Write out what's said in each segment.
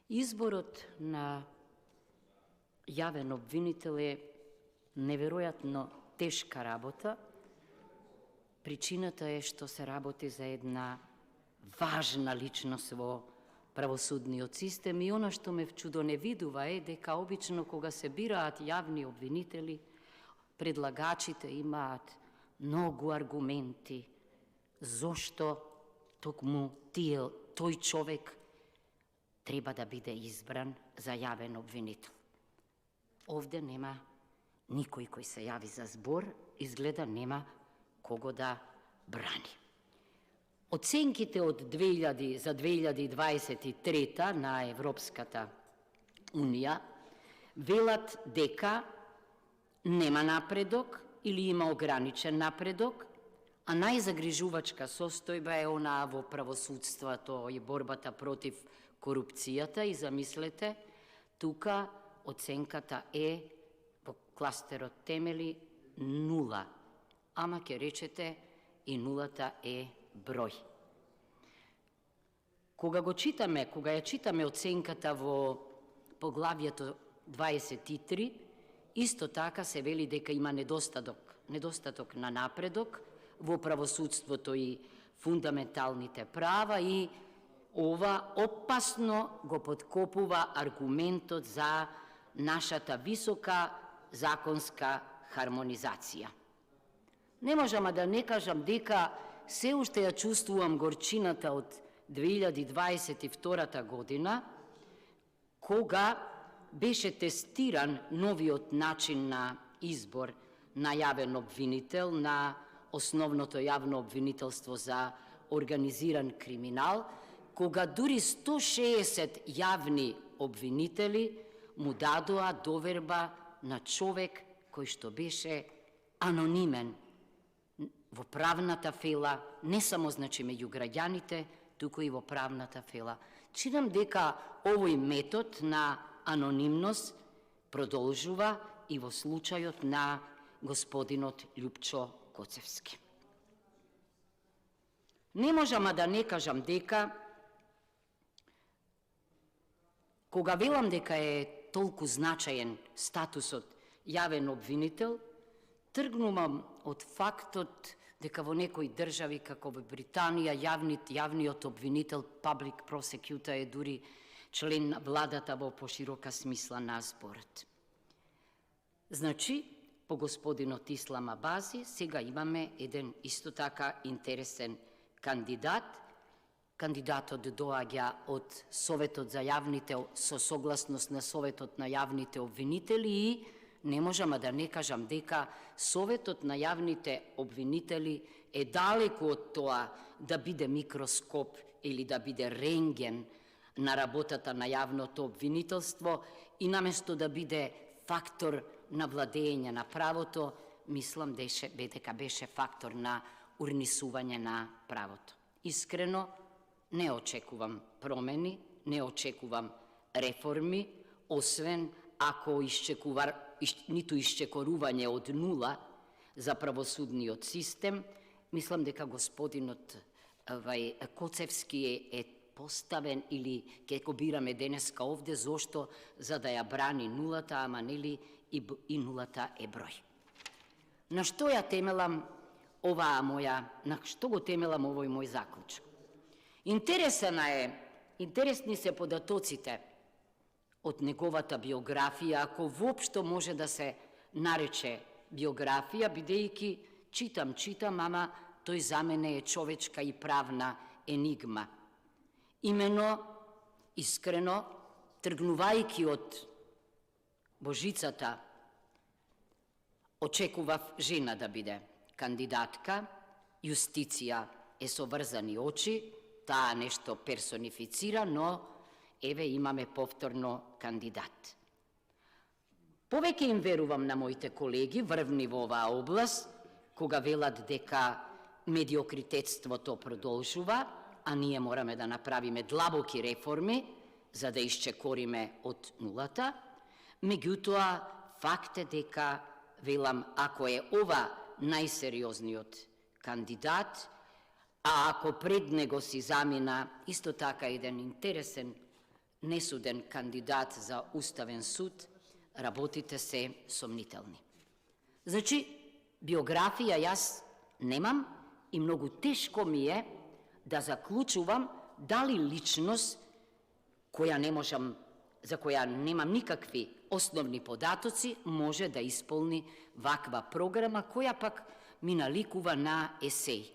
Изборот на јавен обвинител е неверојатно тешка работа. Причината е што се работи за една важна личност во правосудниот систем и оно што ме вчудоневидува е дека обично кога се бираат јавни обвинители, предлагачите имаат многу аргументи зошто токму тој човек треба да биде избран за јавен обвинител. Овде нема никој кој се јави за збор, изгледа нема кого да брани. Оценките од за 2023 на Европската Унија велат дека нема напредок или има ограничен напредок, а најзагрижувачка состојба е онаа во правосудството и борбата против корупцијата и замислете, тука оценката е во кластерот темели 0, ама ќе речете и нулата е број. Кога ја читаме оценката во поглавјето 23, исто така се вели дека има недостаток на напредок во правосудството и фундаменталните права и ова опасно го подкопува аргументот за нашата висока законска хармонизација. Не можам да не кажам дека се уште ја чувствувам горчината од 2022 година, кога беше тестиран новиот начин на избор на јавен обвинител на основното јавно обвинителство за организиран криминал, кога дури 160 јавни обвинители му дадоа доверба на човек кој што беше анонимен во правната фела, не само значи меѓу граѓаните, туку и во правната фела. Чинам дека овој метод на анонимност продолжува и во случајот на господинот Љупчо Коцевски. Не можам да не кажам дека кога велам дека е толку значаен статусот јавен обвинител, тргнувам од фактот дека во некои држави, како во Британија, јавниот обвинител, public prosecutor, е дури член на владата во поширока смисла на зборот. Значи, по господинот Ислам Абази, сега имаме еден исто така интересен кандидат. Кандидатот доаѓа од Советот за јавните, со согласност на Советот на јавните обвинители и не можам да не кажам дека Советот на јавните обвинители е далеку од тоа да биде микроскоп или да биде рентген на работата на јавното обвинителство и наместо да биде фактор на владење на правото, мислам дека беше фактор на урнисување на правото. Искрено, не очекувам промени, не очекувам реформи, освен ако ниту исчекорување од нула за правосудниот систем. Мислам дека господинот Коцевски е поставен или ќе го бираме денеска овде, зошто? За да ја брани нулата, ама нели и нулата е број. На што ја темелам на што го темелам овој мој заклучок? Интересни се податоците од неговата биографија, ако воопшто може да се нарече биографија, бидејќи читам, ама тој за мене е човечка и правна енигма. Имено, искрено, тргнувајќи од Божицата, очекував жена да биде кандидатка, Јустиција е со врзани очи, таа нешто персонифицира, но еве имаме повторно кандидат. Повеќе им верувам на моите колеги, врвни во оваа област, кога велат дека медиокритетството продолжува, а ние мораме да направиме длабоки реформи за да исчекориме од нулата. Меѓутоа, факт е дека, велам, ако е ова најсериозниот кандидат, а ако пред него си замина исто така еден интересен несуден кандидат за Уставен суд, работите се сомнителни. Значи, биографија јас немам и многу тешко ми е да заклучувам дали личност која не можам, за која немам никакви основни податоци, може да исполни ваква програма, која пак ми наликува на есеј.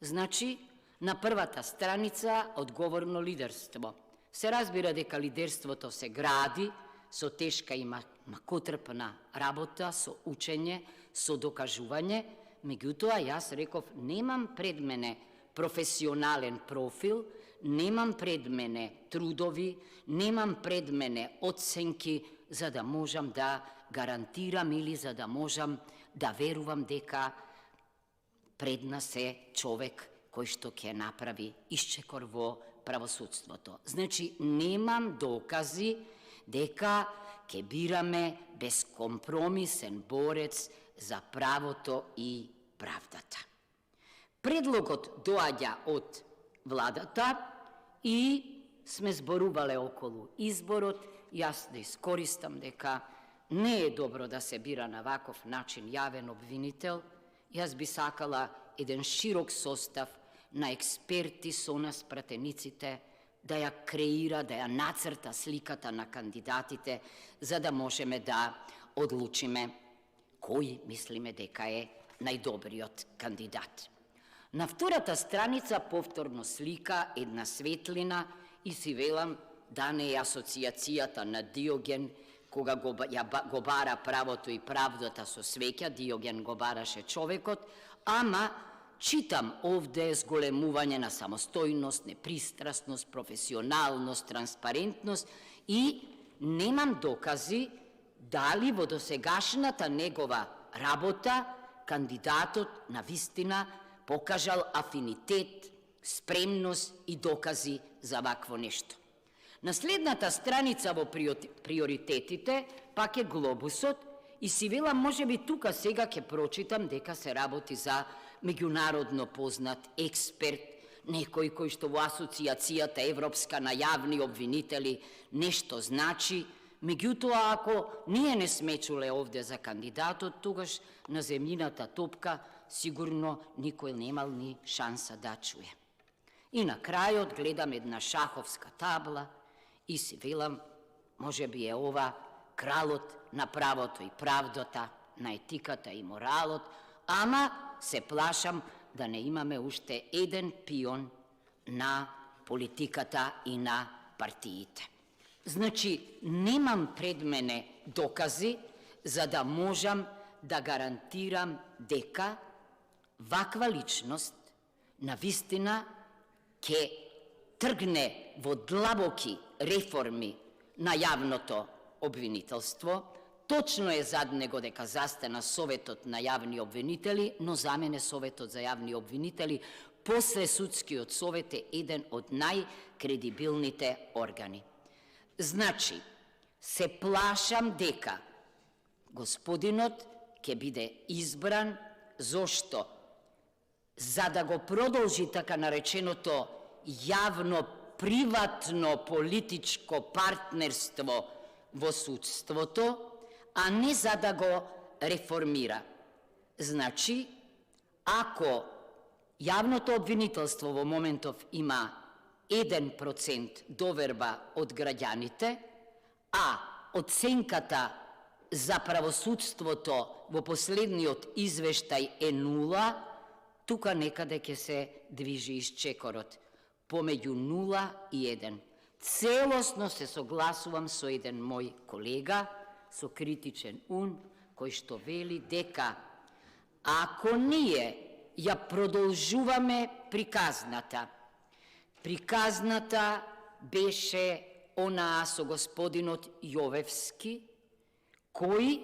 Значи, на првата страница одговорно лидерство. Се разбира дека лидерството се гради со тешка и макотрпна работа, со учење, со докажување, меѓутоа јас реков немам пред мене професионален профил, немам пред мене трудови, немам пред мене оценки за да можам да гарантирам или за да можам да верувам дека пред нас е човек кој што ќе направи исчекор во правосудството. Значи, немам докази дека ќе бираме безкомпромисен борец за правото и правдата. Предлогот доаѓа од владата и сме зборувале околу изборот. Јас да искористам дека не е добро да се бира на ваков начин јавен обвинител. Јас би сакала еден широк состав на експерти со нас пратениците да ја креира, да ја нацрта сликата на кандидатите, за да можеме да одлучиме кој мислиме дека е најдобриот кандидат. На втората страница повторно слика една светлина и си велам да не е асоциацијата на Диоген, кога го бара правото и правдата со свеќа, Диоген го бараше човекот, ама читам овде зголемување на самостојност, непристрасност, професионалност, транспарентност и немам докази дали во досегашната негова работа кандидатот на вистина покажал афинитет, спремност и докази за вакво нешто. На следната страница во приоритетите пак е глобусот и си велам можеби тука сега ќе прочитам дека се работи за меѓународно познат експерт, некој кој што во асоциацијата европска на јавни обвинители нешто значи. Меѓутоа, ако ние не сме чуле овде за кандидатот, тогаш на земјината топка сигурно никој немал ни шанса да чуе. И на крајот гледам една шаховска табла и си велам, може би е ова кралот на правото и правдата, на етиката и моралот, ама се плашам да не имаме уште еден пион на политиката и на партиите. Значи, немам пред мене докази за да можам да гарантирам дека ваква личност на вистина ќе тргне во длабоки реформи на јавното обвинителство. Точно е зад него дека застана Советот на јавни обвинители, но за мене Советот за јавни обвинители после Судскиот совет е еден од најкредибилните органи. Значи, се плашам дека господинот ќе биде избран, зошто? За да го продолжи така нареченото јавно-приватно политичко партнерство во судството, а не за да го реформира. Значи, ако јавното обвинителство во моментов има 1% доверба од граѓаните, а оценката за правосудството во последниот извештај е 0, тука некаде ќе се движи исчекорот, помеѓу 0 и 1. Целосно се согласувам со еден мој колега, со критичен ум, кој што вели дека ако ние ја продолжуваме приказната беше онаа со господинот Јовевски, кој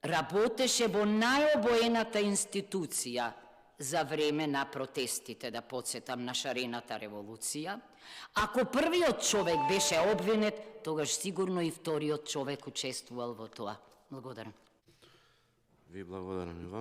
работеше во најобоената институција за време на протестите, да подсетам на шарената револуција. Ако првиот човек беше обвинет, тогаш сигурно и вториот човек учествувал во тоа. Благодарам. Ви благодарам и вам.